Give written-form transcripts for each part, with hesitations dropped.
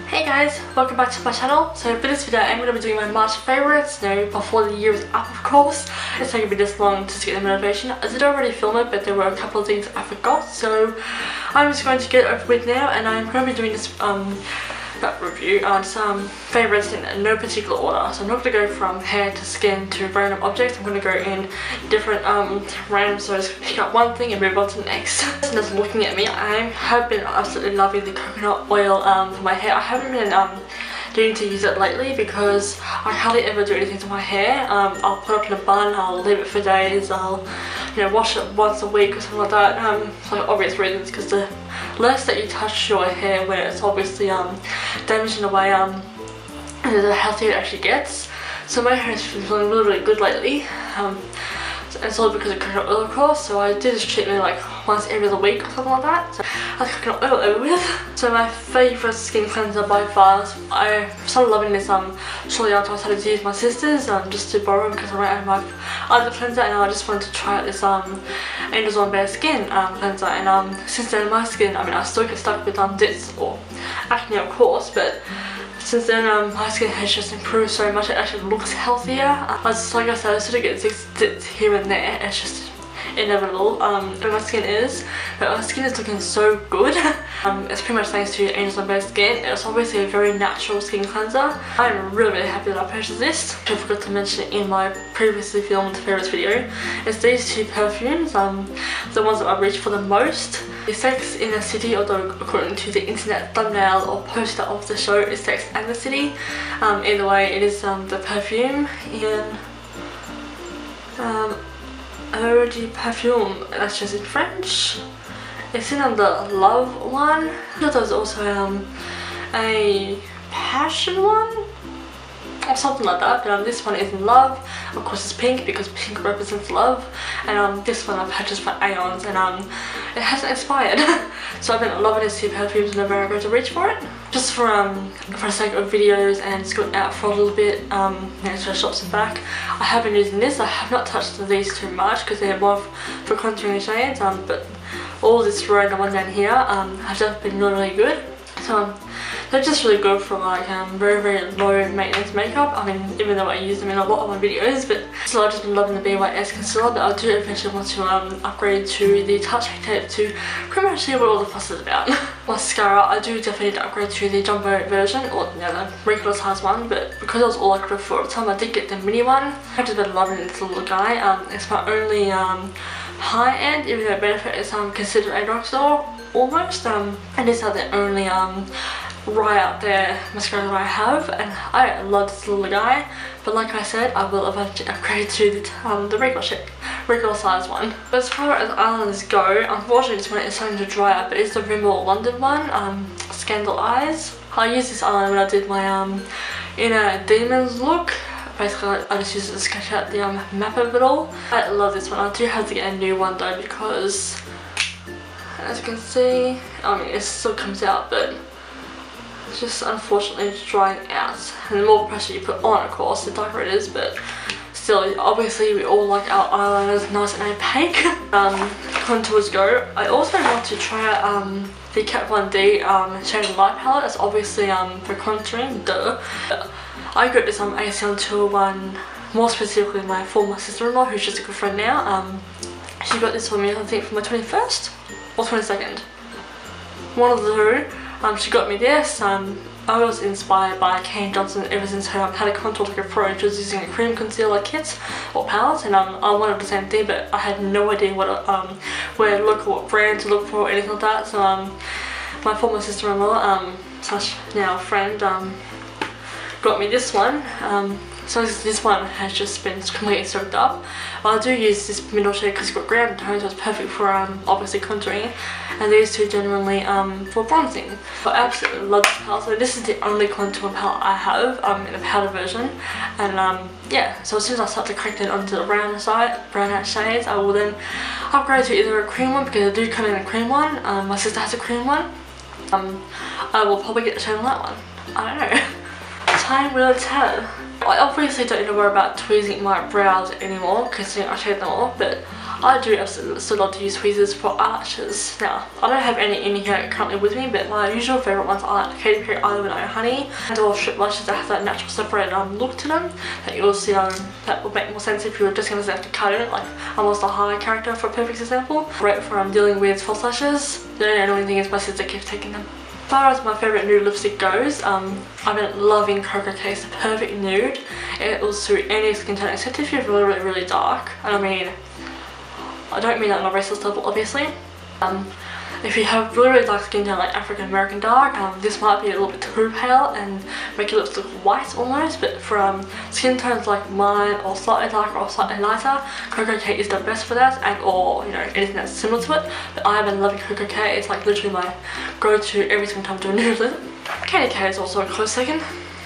Hey guys, welcome back to my channel. So for this video I'm going to be doing my March favourites, before the year is up of course. It's taking me this long to get the motivation. I did already film it, but there were a couple of things I forgot, so I'm just going to get over with now, and I'm going to be doing this review on some favourites in no particular order. So I'm not going to go from hair to skin to random objects. I'm going to go in different random, so just pick up one thing and move on to the next. And just looking at me, I have been absolutely loving the coconut oil for my hair. I haven't been needing to use it lately because I hardly ever do anything to my hair. I'll put it up in a bun, I'll leave it for days, I'll wash it once a week or something like that, for obvious reasons, because the less that you touch your hair when it's obviously damaging away, the healthier it actually gets. So my hair has been feeling really good lately. It's all because of coconut oil of course, so I do this treatment like once every other week or something like that. So I have coconut oil over with. So my favourite skin cleanser by far, I started loving this shortly after I started to use my sister's, just to borrow because I ran out of my other cleanser, and I just wanted to try out this Angels on Bare Skin cleanser. And since then my skin, I still get stuck with zits or acne of course, but since then my skin has just improved so much. It actually looks healthier. Like I said, I sort of get zits here and there. It's just inevitable where my skin is, but my skin is looking so good. It's pretty much thanks to Angels on Bare Skin. It's obviously a very natural skin cleanser. I'm really happy that I purchased this. I forgot to mention it in my previously filmed favourites video. It's these two perfumes, the ones that I reach for the most. It's Sex in the City, although according to the internet thumbnail or poster of the show it's Sex and the City. Either way, it is the perfume in Eau de Parfum, that's just in French. It's in the Love one. I thought there was also a Passion one or something like that, but this one is in Love. Of course it's pink because pink represents love, and this one I've purchased for aeons, and it hasn't expired. So I've been loving these two perfumes whenever I go to reach for it. Just for the sake of videos and just going out for a little bit, to the shops and back, I have been using this. I have not touched these too much because they're more for contouring shades, but all this random one down here have just been really good. So they're just really good for like very low maintenance makeup. Even though I use them in a lot of my videos, but still I've just been loving the BYS concealer. But I do eventually want to upgrade to the Touch Tape to pretty much see what all the fuss is about. Mascara, I do definitely need to upgrade to the jumbo version, or the regular size one, but because I was all like for at the time I did get the mini one. I've just been loving this little guy. It's my only high end, even though Benefit is considered a drugstore almost, and these are the only right out there mascara that I have, and I love this little guy. But like I said, I will eventually upgrade to the regular size one. But as far as eyeliners go, unfortunately this one is starting to dry up, but it's the Rimmel London one, Scandal Eyes. I used this eyeliner when I did my Inner Demons look. Basically I just used it to sketch out the map of it all. I love this one. I do have to get a new one though because, as you can see, it still comes out, but it's just unfortunately drying out. And the more pressure you put on, of course, the darker it is, but still, obviously we all like our eyeliners nice and opaque. Contours go. I also want to try out the Kat Von D Shade of Light palette. That's obviously for contouring, duh. I got this ACL201, more specifically my former sister-in-law, who's just a good friend now. She got this for me, I think, for my 21st or 22nd. One of the two. She got me this. I was inspired by Kane Johnson ever since her How to Contour Like a Pro. She was using a cream concealer kit or palette, and I wanted the same thing, but I had no idea what where to look or what brand to look for or anything like that. So my former sister-in-law slash now friend got me this one. So this one has just been completely soaked up. Well, I do use this middle shade because it's got ground tone, so it's perfect for obviously contouring, and these two generally for bronzing. I absolutely love this palette. So this is the only contour palette I have in a powder version, and yeah. So as soon as I start to crack it onto the brown out shades, I will then upgrade to either a cream one, because I do come in a cream one. My sister has a cream one. I will probably get the shade on that one. I don't know. Time will tell. I obviously don't need to worry about tweezing my brows anymore considering I shade them off, but I do still love to use tweezers for eyelashes. Now, I don't have any in here currently with me, but my usual favourite ones are Katy Perry Island and Honey, and all strip lashes that have that natural separated look to them. That you'll see that would make more sense if you were just going to have to cut it, like almost a high character for a perfect example. Great for dealing with false lashes. The only annoying thing is my sister keeps taking them. As far as my favourite nude lipstick goes, I've been loving Coco Case Perfect Nude. It will suit any skin tone except if you're really dark. And I mean, I don't mean that on a racist level, obviously. If you have really dark skin tone like African American dark, this might be a little bit too pale and make your lips look white almost, but for skin tones like mine or slightly darker or slightly lighter, Coco K is the best for that, and or anything that's similar to it. But I have been loving Coco K. It's like literally my go-to every single time I do a nude lip. Candy K is also a close second.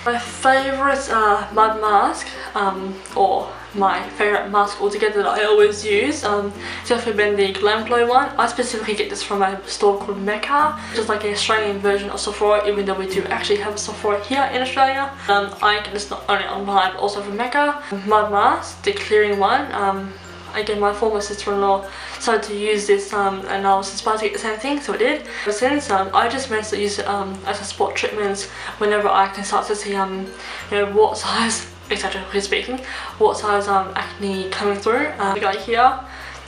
My favourite mud mask, or my favourite mask altogether that I always use, it's definitely been the Glam Glow one. I specifically get this from a store called Mecca, which is like an Australian version of Sephora, even though we do actually have a Sephora here in Australia. I get this not only online but also from Mecca. Mud mask, the clearing one. Again, my former sister-in-law started to use this and I was inspired to get the same thing, so I did. Ever since, I just managed to use it as a spot treatment whenever I can start to see what size, exaggeratively speaking, what size acne coming through. I got it here,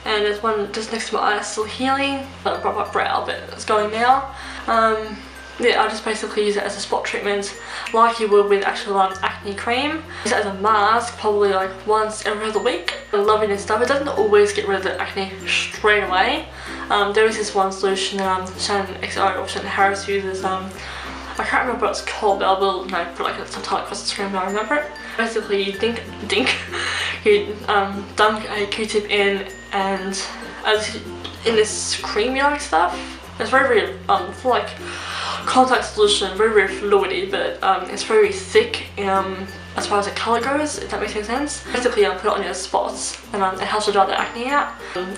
and there's one just next to my eye still healing, but my brow, but it's going now. Yeah, I just basically use it as a spot treatment like you would with actual acne cream. Use it as a mask probably like once every other week. I'm loving this stuff. It doesn't always get rid of the acne straight away. There is this one solution Shannon XO or Shannon Harris uses. I can't remember what it's called, but I will put like a subtitle across the screen when I remember it. Basically you you dunk a Q-tip in, and in this creamy like stuff. It's very like contact solution, very fluidy, but it's very thick as far as the colour goes, if that makes any sense. Basically put it on your spots, and it helps to dry the acne out.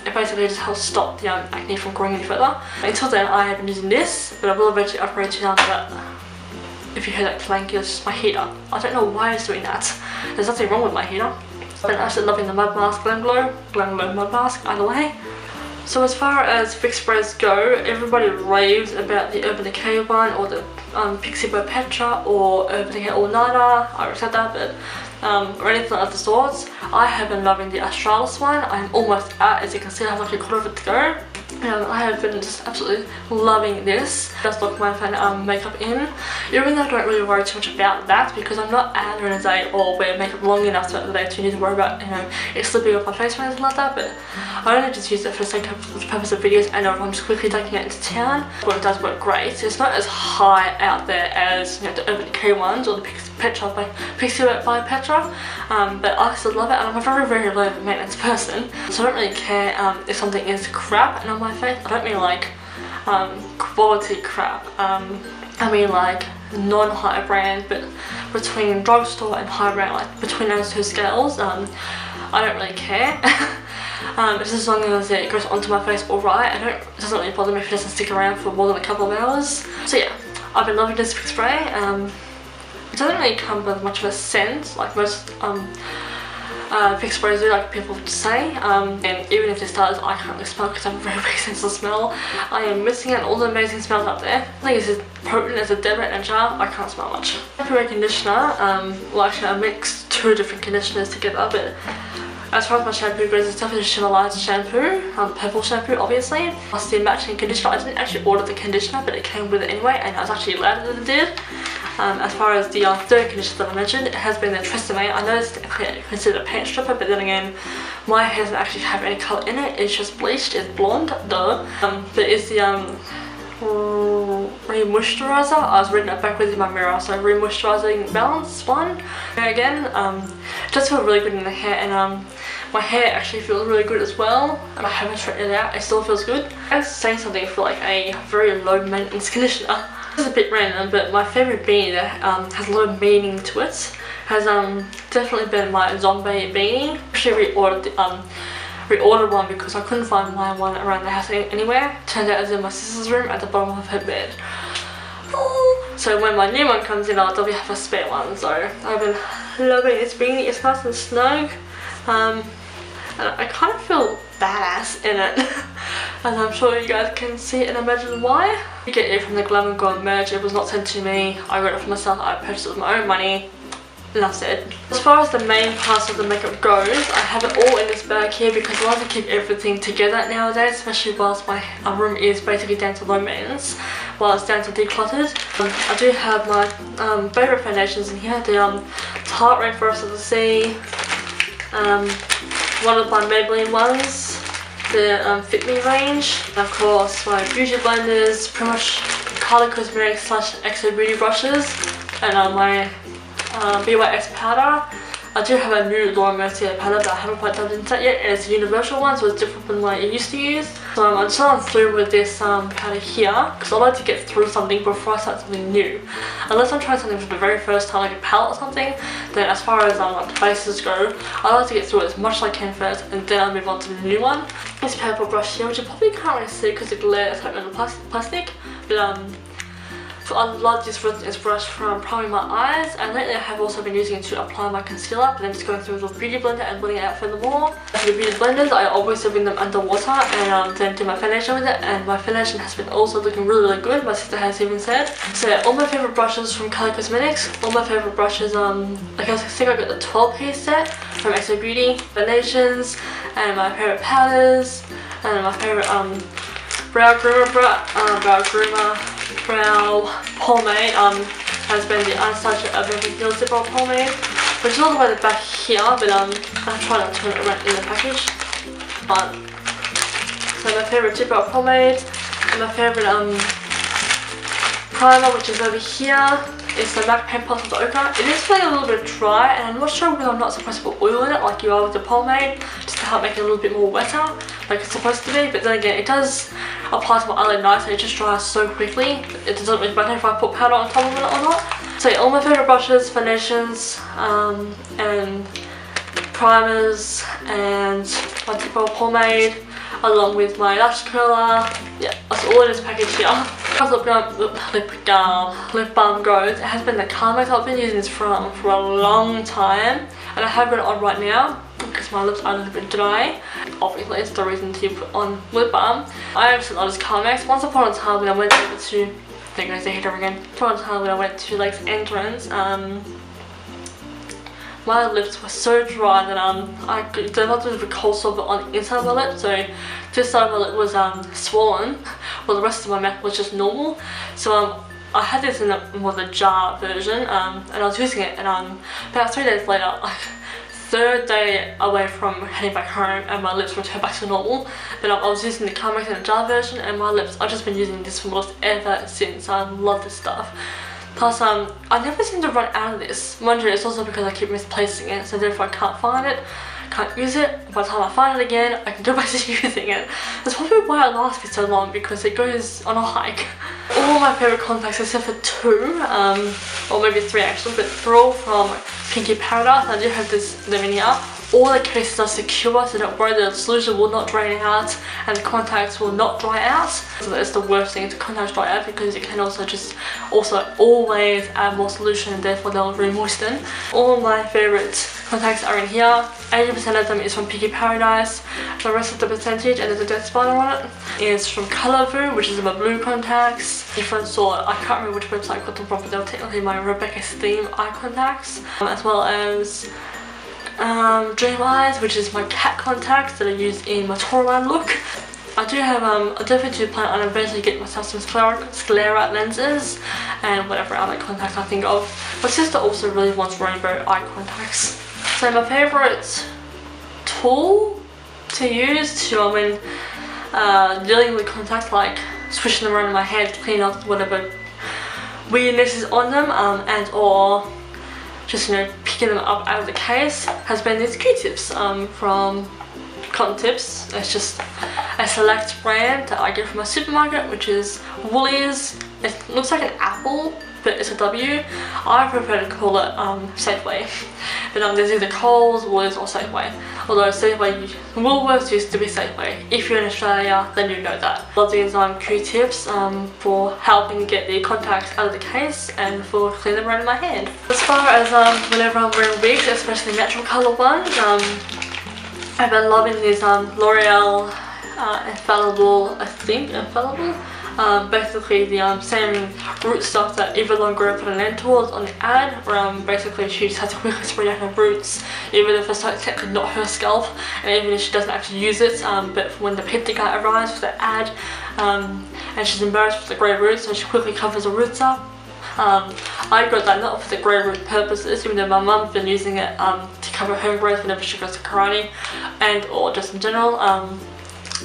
It basically just helps stop the acne from growing any further. Until then I have been using this, but I will eventually upgrade to that. If you hear that clank, it's just my heater. I don't know why it's doing that. There's nothing wrong with my heater. I've been absolutely loving the mud mask, Glam Glow mud mask, either way. So as far as fix sprays go, everybody raves about the Urban Decay one, or the Pixie Bow Petra, or Urban Decay All Nighter. I already said that, but or anything of the sorts. I have been loving the Australis one. I'm almost at, as you can see, I have like a quarter of it to go. I have been just absolutely loving this. Just look my fan makeup in, even though I don't really worry too much about that because I'm not out during the day or wear makeup long enough throughout the day to need to worry about it slipping off my face or anything like that. But I only just use it for the sake of the purpose of videos, and if I'm just quickly taking it into town, well, it does work great. It's not as high out there as the Urban Decay ones or the Petra by Pixie by Petra, but I still love it, and I'm a very low maintenance person, so I don't really care if something is crap and on my face. I don't mean like quality crap, I mean like non-high brand, but between drugstore and high brand, like between those two scales, I don't really care. Just as long as it goes onto my face alright, it doesn't really bother me if it doesn't stick around for more than a couple of hours. So yeah, I've been loving this fix spray. It doesn't really come with much of a scent like most fix sprays do, like people say, and even if this does, I can't really smell because I have a very sense of smell. I am missing out on all the amazing smells out there. I think it's as potent as a Deborah in a jar. I can't smell much. Shampoo conditioner, well actually I mixed two different conditioners together, but as far as my shampoo goes, it's definitely the Shimmer Light shampoo, purple shampoo obviously. Plus the matching conditioner, I didn't actually order the conditioner, but it came with it anyway, and I was actually glad that it did. As far as the third conditioner that I mentioned, it has been the Tresemme. I know it's considered a paint stripper, but then again, my hair doesn't actually have any colour in it. It's just bleached, it's blonde, duh. But it's the re-moisturiser. I was reading it backwards in my mirror, so re-moisturising balance one. And again, it does feel really good in the hair, and my hair actually feels really good as well. I haven't straightened it out, it still feels good. I was saying something for like a very low maintenance conditioner. This is a bit random, but my favourite beanie that has a lot of meaning to it has definitely been my zombie beanie. I actually reordered one because I couldn't find my one around the house anywhere. Turned out it was in my sister's room at the bottom of her bed. So when my new one comes in, I'll definitely have a spare one. So I've been loving this beanie. It's nice and snug. and I kind of feel badass in it. And I'm sure you guys can see and imagine why. You get it from the Glam and Gold merch. It was not sent to me. I got it for myself. I purchased it with my own money. And that's it. As far as the main parts of the makeup goes, I have it all in this bag here because I like to keep everything together nowadays, especially whilst my room is basically down to low maintenance, while it's down to decluttered. I do have my favourite foundations in here, the Tarte Rainforest of the Sea, one of my Maybelline ones, the Fit Me range, and of course my beauty blenders, pretty much Color Cosmetics / Exo Beauty brushes, and my BYS powder. I do have a new Laura Mercier palette that I haven't quite dived into that yet, and it's a universal one, so it's different than what I used to use. So until I'm through with this powder here, because I like to get through something before I start something new. Unless I'm trying something for the very first time, like a palette or something, then as far as like bases go, I like to get through it as much as I can first, and then I'll move on to the new one. This purple brush here, which you probably can't really see because the glare is like on the plastic, but so I love this brush from priming my eyes, and lately I have also been using it to apply my concealer, but then just going through the beauty blender and blending it out furthermore. For the beauty blenders, I always bring them underwater and then do my foundation with it, and my foundation has been also looking really good, my sister has even said. So yeah, all my favourite brushes from Color Cosmetics, all my favourite brushes, like I think I got the 12-piece set from Exo Beauty, foundations, and my favourite powders, and my favourite brow pomade has been the Anastasia Urban Heal Zip Up pomade, which is all the way at the back here, but I'm trying not to turn it around in the package. So my favourite Zip Up pomade, and my favourite primer, which is over here, is the MAC Pen Plus with Ochre. It is feeling a little bit dry, and I'm not sure whether I'm not supposed to put oil in it like you are with the pomade, just to help make it a little bit more wetter, like it's supposed to be. But then again, it does apply to my eyelid nice, and it just dries so quickly. It doesn't really matter if I put powder on top of it or not. So yeah, all my favourite brushes, foundations, and primers, and my Tip Oil pomade, along with my lash curler. Yeah, that's all in this package here. As lip balm goes, it has been the Carmex. I've been using this for a long time, and I have it on right now because my lips are a little bit dry. Obviously, it's the reason to put on lip balm. I absolutely love this Carmex. Once upon a time when I went over to, there goes the heater again. Once upon a time when I went to Lake's Entrance, my lips were so dry that I developed a bit of a cold sore on the inside of my lip. So this side of my lip was swollen, while the rest of my mouth was just normal. So I had this in the jar version, and I was using it, and about 3 days later, like third day away from heading back home, and my lips returned back to normal. But I was using the Carmex in the jar version, and my lips, I've just been using this for almost ever since. I love this stuff. Plus, I never seem to run out of this. Mind you, it's also because I keep misplacing it, so therefore I can't find it, can't use it. By the time I find it again, I can go back to using it. That's probably why it lasts me so long, because it goes on a hike. All my favourite contacts, except for 2, or maybe 3 actually, but they're all from Pinky Paradise. I do have them in here. All the cases are secure, so don't worry, the solution will not drain out and the contacts will not dry out. So that's the worst thing, the contacts dry out, because you can also always add more solution, and therefore they'll re-moisten. All my favourite contacts are in here. 80% of them is from Pinky Paradise. The rest of the percentage, and there's a dead spider on it, is from Colorful, which is my blue contacts. If I saw it, I can't remember which website I got them from, but they were technically my Rebecca's Theme eye contacts, as well as Dream Eyes, which is my cat contacts that I use in my Tourman look. I do have, I definitely do plan on eventually getting myself some sclera lenses and whatever other contacts I think of. My sister also really wants rainbow eye contacts. So my favourite tool to use when dealing with contacts, like swishing them around in my head, clean up whatever weirdness is on them, and or just, you know, picking them up out of the case, has been these Q-tips from Cotton Tips. It's just a select brand that I get from my supermarket, which is Woolies. It looks like an apple, but it's a W. I prefer to call it Safeway. But there's either Coles, Woolies or Safeway. Although Safeway, Woolworths used to be Safeway. If you're in Australia, then you know that. Love these Q-tips for helping get the contacts out of the case and for cleaning them around my hand. As far as whenever I'm wearing wigs, especially natural colour ones, I've been loving these L'Oreal Infallible, I think, Infallible. Basically the same root stuff that Eva Longoria put an end towards on the ad, where basically she just has to quickly spray down her roots, even if it's like technically not her scalp, and even if she doesn't actually use it, but when the pit guy arrives for the ad, and she's embarrassed with the grey roots, so she quickly covers the roots up. I got that not for the grey root purposes, even though my mum's been using it to cover her growth whenever she goes to karate, and or just in general.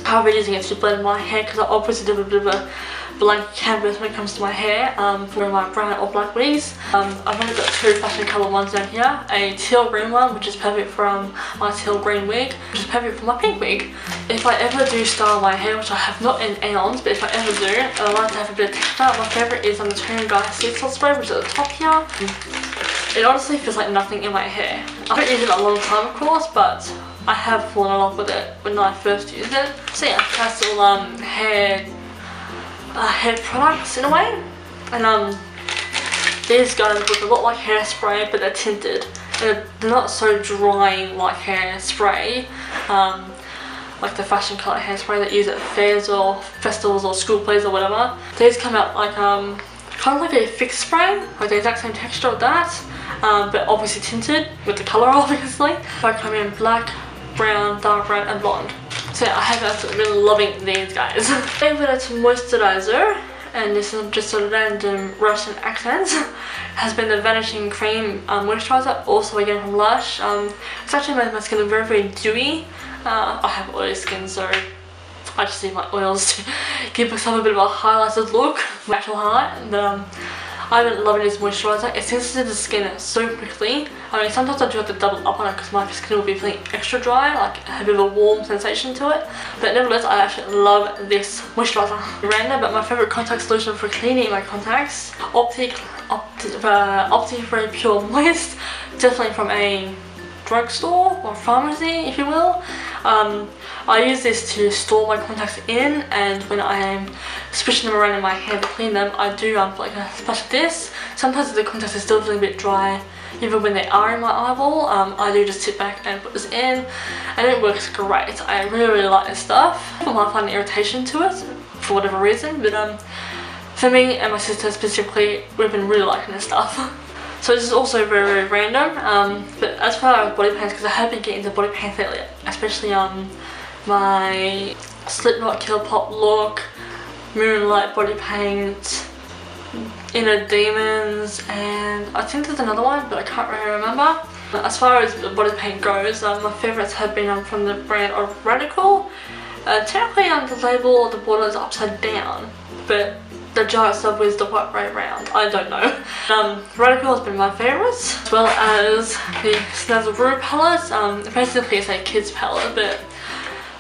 I've been using it to blend my hair because I obviously do a bit of a blank canvas when it comes to my hair for my brown or black wigs. I've only got two fashion colour ones down here, a teal green one which is perfect for my teal green wig, which is perfect for my pink wig. If I ever do style my hair, which I have not in aeons, but if I ever do, and I like to have a bit of texture, my favourite is the Tony Guy Sea Salt Spray, which is at the top here. It honestly feels like nothing in my hair. I haven't used it a long time of course, but I have fallen in love with it when I first used it. So yeah, that's all hair products in a way. And these guys look a lot like hairspray, but they're tinted. And they're not so dry like hairspray, like the fashion colour hairspray that you use at fairs or festivals or school plays or whatever. These come out like kind of like a fixed spray, like the exact same texture of that, but obviously tinted with the colour obviously. So I come in black, brown, dark brown and blonde. So yeah, I have absolutely been loving these guys. Favorite moisturizer, and this is just a random Russian accent, has been the Vanishing Cream moisturizer, also again from Lush. It's actually made my skin very, very dewy. I have oily skin, so I just need my oils to give myself a bit of a highlighted look, natural highlight. But I've been loving this moisturizer. It sensitive to the skin so quickly. I mean, sometimes I do have to double up on it because my skin will be feeling extra dry, like a bit of a warm sensation to it. But nevertheless, I actually love this moisturizer. Random, but my favorite contact solution for cleaning my contacts, Opti Very Pure Moist, definitely from a drugstore or pharmacy, if you will. I use this to store my contacts in, and when I am swishing them around in my hair to clean them, I do like a splash of this. Sometimes if the contacts are still feeling a bit dry, even when they are in my eyeball, I do just sit back and put this in, and it works great. I really, really like this stuff. I might find irritation to it for whatever reason, but for me and my sister specifically, we've been really liking this stuff. So this is also very, very random, but as far as body paints, because I have been getting into body paints lately, especially my Slipknot Kill Pop look, Moonlight body paint, Inner Demons, and I think there's another one, but I can't really remember. As far as body paint goes, my favourites have been from the brand of Radical. Technically the label or the border is upside down, but the jar itself is the white way round. I don't know. Radical has been my favourites, as well as the Snazzle palette. Basically it's a kids palette, but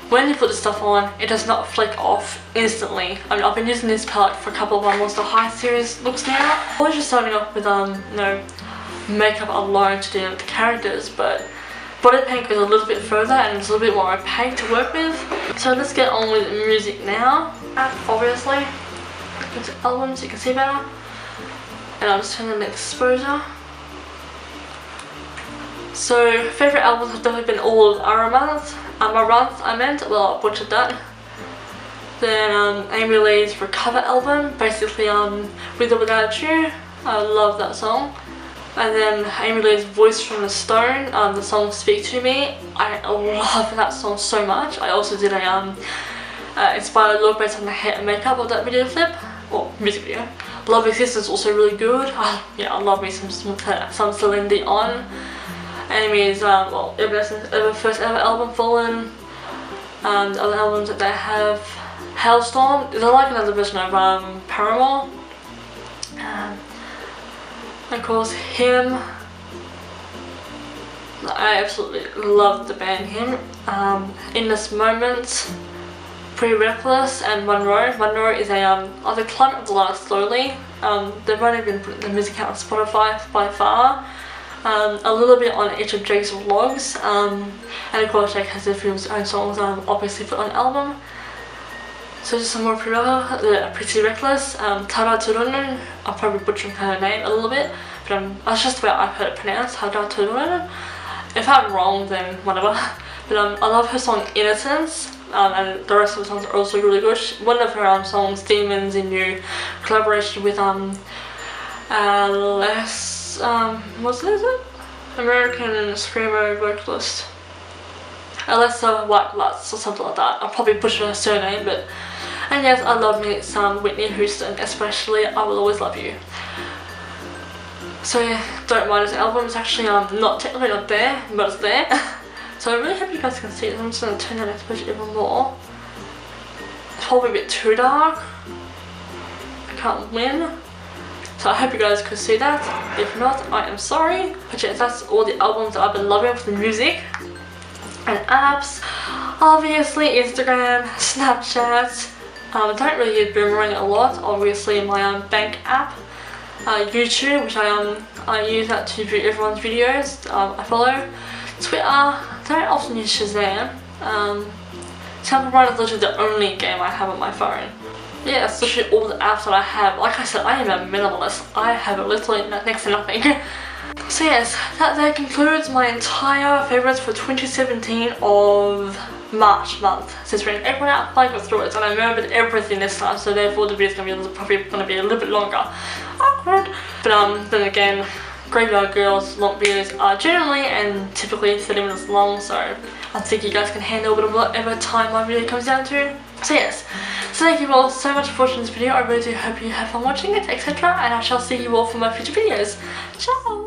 when you put this stuff on, it does not flake off instantly. I mean, I've been using this palette for a couple of my Monster High series looks now. I was just starting off with you know, makeup alone to do with the characters, but body paint goes a little bit further and it's a little bit more opaque to work with. So let's get on with music now. Obviously, it's albums, you can see better. And I'll just turn on the exposure. So, favourite albums have definitely been all Aramanth. Amaranth, I meant, well, I butchered that. Then Amy Lee's Recover album, basically With or Without You. I love that song. And then Amy Lee's Voice from the Stone, the song Speak to Me. I love that song so much. I also did a inspired look based on the hair and makeup of that video clip, or music video. Love Existence is also really good. Yeah, I love me some Celine Dion. Amy's well, first ever album, Fallen, the other albums that they have, Hailstorm, they're like another version of Paramore, and of course Him. I absolutely love the band Him. In This Moment, Pretty Reckless, and Monroe. Monroe is a either Climb Up the Ladder Slowly. They've only been putting the music out on Spotify by far. A little bit on each of Jake's vlogs, and of course Jake has a few of his own songs obviously put on album. So just some more Pretty Reckless, Tara Turunen, I'm probably butchering her name a little bit, but that's just the way I've heard it pronounced, Tara Turunen. If I'm wrong then whatever, But I love her song Innocence, and the rest of the songs are also really good. One of her songs, Demons in You, collaboration with what's it? American screamo vocalist. Alessa White Lutz or something like that. I'll probably butcher her surname, but. And yes, I love me some Whitney Houston, especially I Will Always Love You. So yeah, Don't Mind This album is actually not technically not there, but it's there. So I really hope you guys can see it. I'm just going to turn down exposure even more. It's probably a bit too dark. I can't win. So I hope you guys could see that. If not, I am sorry. But yes, that's all the albums that I've been loving for the music. And apps. Obviously Instagram, Snapchat. I don't really use Boomerang a lot. Obviously my bank app. YouTube, which I use that to view everyone's videos. I follow. Twitter. I don't often use Shazam. Temple Run is literally the only game I have on my phone. Yeah, that's literally all the apps that I have. Like I said, I am a minimalist. I have literally next to nothing. So yes, that concludes my entire favourites for 2017 of March month. Since we're in April now, I got through it and I remembered everything this time, so therefore the video is probably going to be a little bit longer. Awkward. But then again, Graveyard Girls long videos are generally and typically 30 minutes long, so I think you guys can handle whatever time my video comes down to. So yes, so thank you all so much for watching this video. I really do hope you have fun watching it, etc. And I shall see you all for my future videos. Ciao!